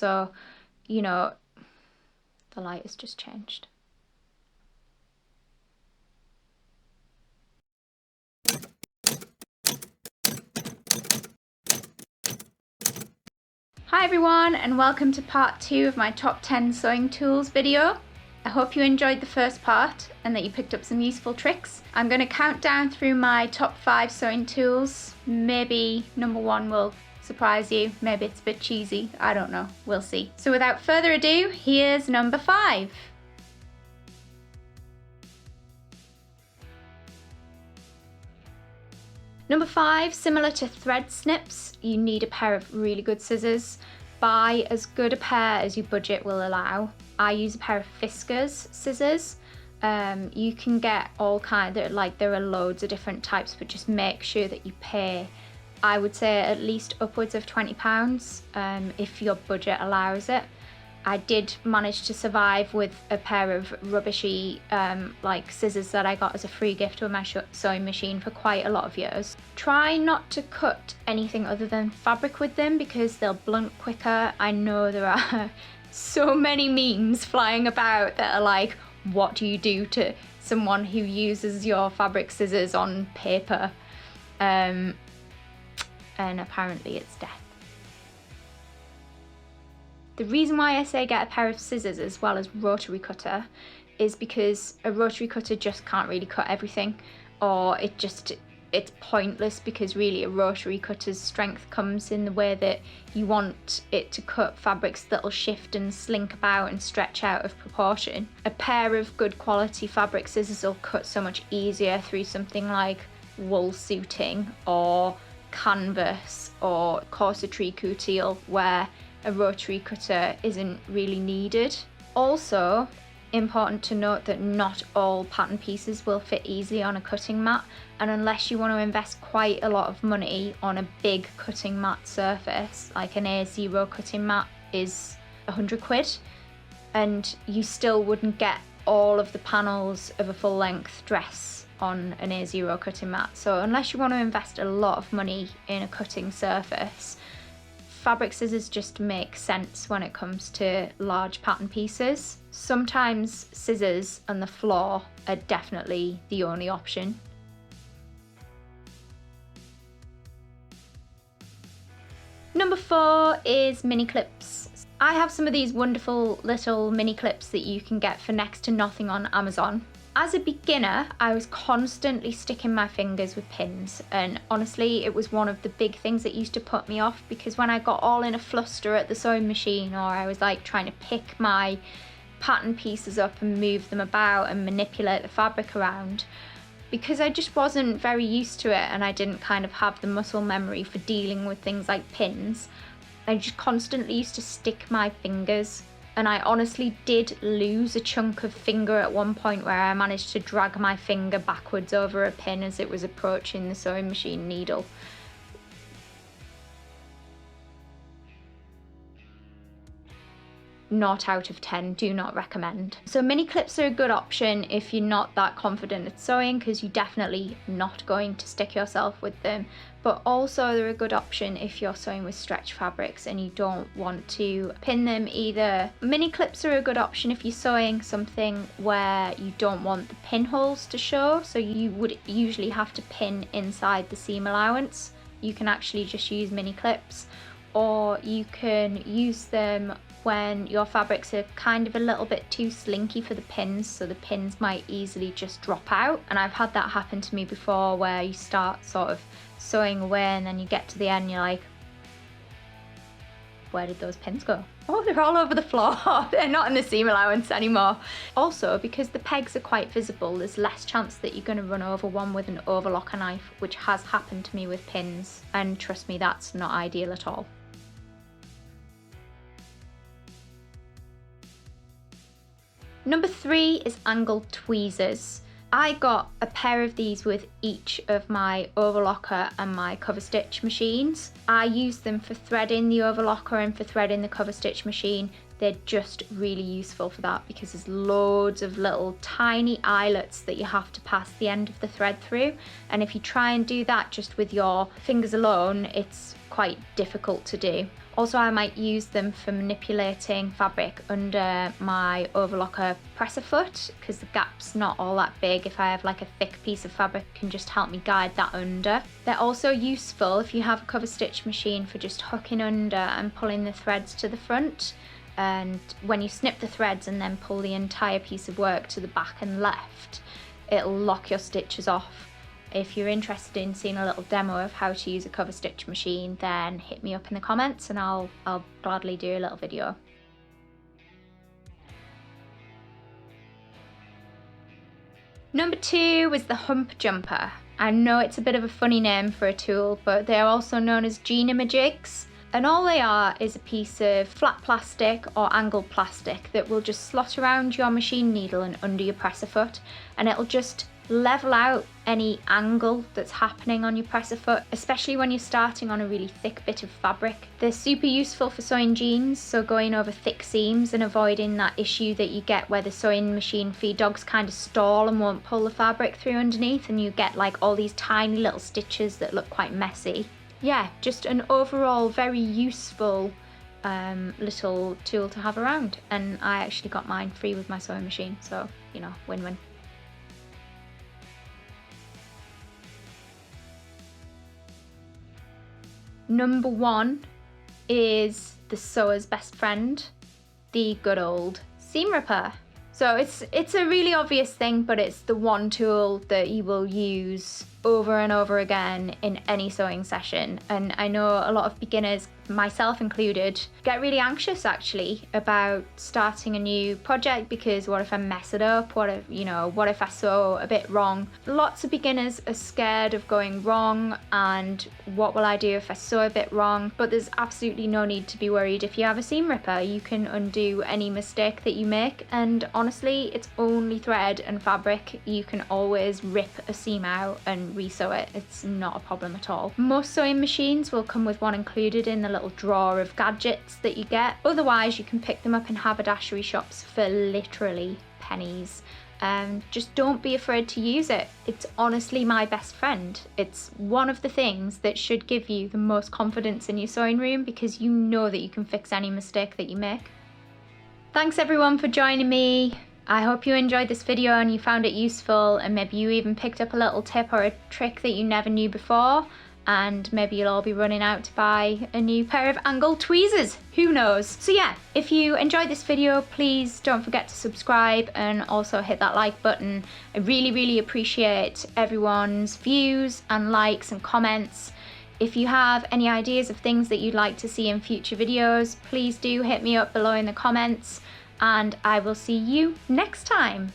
so, you know, the light has just changed. Hi everyone, and welcome to part 2 of my top 10 sewing tools video. I hope you enjoyed the first part and that you picked up some useful tricks. I'm going to count down through my top 5 sewing tools. Maybe number 1 will surprise you, maybe it's a bit cheesy, I don't know, we'll see. So without further ado, here's number 5. Number 5, similar to thread snips, you need a pair of really good scissors. Buy as good a pair as your budget will allow. I use a pair of Fiskars scissors. You can get all kinds, there are loads of different types, but just make sure that you pay, I would say, at least upwards of £20 if your budget allows it. I did manage to survive with a pair of rubbishy scissors that I got as a free gift with my sewing machine for quite a lot of years. Try not to cut anything other than fabric with them because they'll blunt quicker. I know there are so many memes flying about that are like, what do you do to someone who uses your fabric scissors on paper? And apparently it's death. The reason why I say get a pair of scissors as well as rotary cutter is because a rotary cutter just can't really cut everything, or it's pointless, because really a rotary cutter's strength comes in the way that you want it to cut fabrics that'll shift and slink about and stretch out of proportion. A pair of good quality fabric scissors will cut so much easier through something like wool suiting or canvas or corsetry couture, where a rotary cutter isn't really needed. Also, important to note that not all pattern pieces will fit easily on a cutting mat, and unless you want to invest quite a lot of money on a big cutting mat surface, like an A0 cutting mat is £100, and you still wouldn't get all of the panels of a full length dress on an A0 cutting mat. So unless you want to invest a lot of money in a cutting surface, fabric scissors just make sense when it comes to large pattern pieces. Sometimes scissors and the floor are definitely the only option. Number 4 is mini clips. I have some of these wonderful little mini clips that you can get for next to nothing on Amazon. As a beginner, I was constantly sticking my fingers with pins, and honestly it was one of the big things that used to put me off, because when I got all in a fluster at the sewing machine, or I was like trying to pick my pattern pieces up and move them about and manipulate the fabric around, because I just wasn't very used to it and I didn't kind of have the muscle memory for dealing with things like pins, I just constantly used to stick my fingers. And I honestly did lose a chunk of finger at one point, where I managed to drag my finger backwards over a pin as it was approaching the sewing machine needle. Not out of 10, do not recommend. So mini clips are a good option if you're not that confident at sewing, because you're definitely not going to stick yourself with them. But also they're a good option if you're sewing with stretch fabrics and you don't want to pin them either. Mini clips are a good option if you're sewing something where you don't want the pinholes to show, so you would usually have to pin inside the seam allowance. You can actually just use mini clips, or you can use them when your fabrics are kind of a little bit too slinky for the pins, so the pins might easily just drop out. And I've had that happen to me before, where you start sort of sewing away and then you get to the end and you're like, where did those pins go? Oh, they're all over the floor. They're not in the seam allowance anymore. Also, because the pegs are quite visible, there's less chance that you're going to run over one with an overlocker knife, which has happened to me with pins, and trust me, that's not ideal at all. Number 3 is angled tweezers. I got a pair of these with each of my overlocker and my cover stitch machines. I use them for threading the overlocker and for threading the cover stitch machine. They're just really useful for that, because there's loads of little tiny eyelets that you have to pass the end of the thread through, and if you try and do that just with your fingers alone, it's quite difficult to do. Also, I might use them for manipulating fabric under my overlocker presser foot, because the gap's not all that big. If I have like a thick piece of fabric, it can just help me guide that under. They're also useful if you have a cover stitch machine for just hooking under and pulling the threads to the front. And when you snip the threads and then pull the entire piece of work to the back and left, it'll lock your stitches off. If you're interested in seeing a little demo of how to use a cover stitch machine, then hit me up in the comments and I'll gladly do a little video. Number 2 was the Hump Jumper. I know it's a bit of a funny name for a tool, but they're also known as G-Jigs. And all they are is a piece of flat plastic or angled plastic that will just slot around your machine needle and under your presser foot, and it'll just level out any angle that's happening on your presser foot, especially when you're starting on a really thick bit of fabric. They're super useful for sewing jeans, so going over thick seams and avoiding that issue that you get where the sewing machine feed dogs kind of stall and won't pull the fabric through underneath, and you get like all these tiny little stitches that look quite messy. Yeah, just an overall very useful little tool to have around, and I actually got mine free with my sewing machine, so you know, win-win. Number 1 is the sewer's best friend, the good old seam ripper. So it's a really obvious thing, but it's the one tool that you will use over and over again in any sewing session. And I know a lot of beginners, myself included, get really anxious actually about starting a new project because what if I mess it up? What if I sew a bit wrong? Lots of beginners are scared of going wrong and what will I do if I sew a bit wrong? But there's absolutely no need to be worried. If you have a seam ripper, you can undo any mistake that you make, and honestly, it's only thread and fabric. You can always rip a seam out and resew it. It's not a problem at all. Most sewing machines will come with one included in the little drawer of gadgets that you get. Otherwise, you can pick them up in haberdashery shops for literally pennies. Just don't be afraid to use it. It's honestly my best friend. It's one of the things that should give you the most confidence in your sewing room, because you know that you can fix any mistake that you make. Thanks everyone for joining me. I hope you enjoyed this video and you found it useful, and maybe you even picked up a little tip or a trick that you never knew before, and maybe you'll all be running out to buy a new pair of angled tweezers, who knows. So yeah, if you enjoyed this video, please don't forget to subscribe and also hit that like button. I really appreciate everyone's views and likes and comments. If you have any ideas of things that you'd like to see in future videos, please do hit me up below in the comments, and I will see you next time.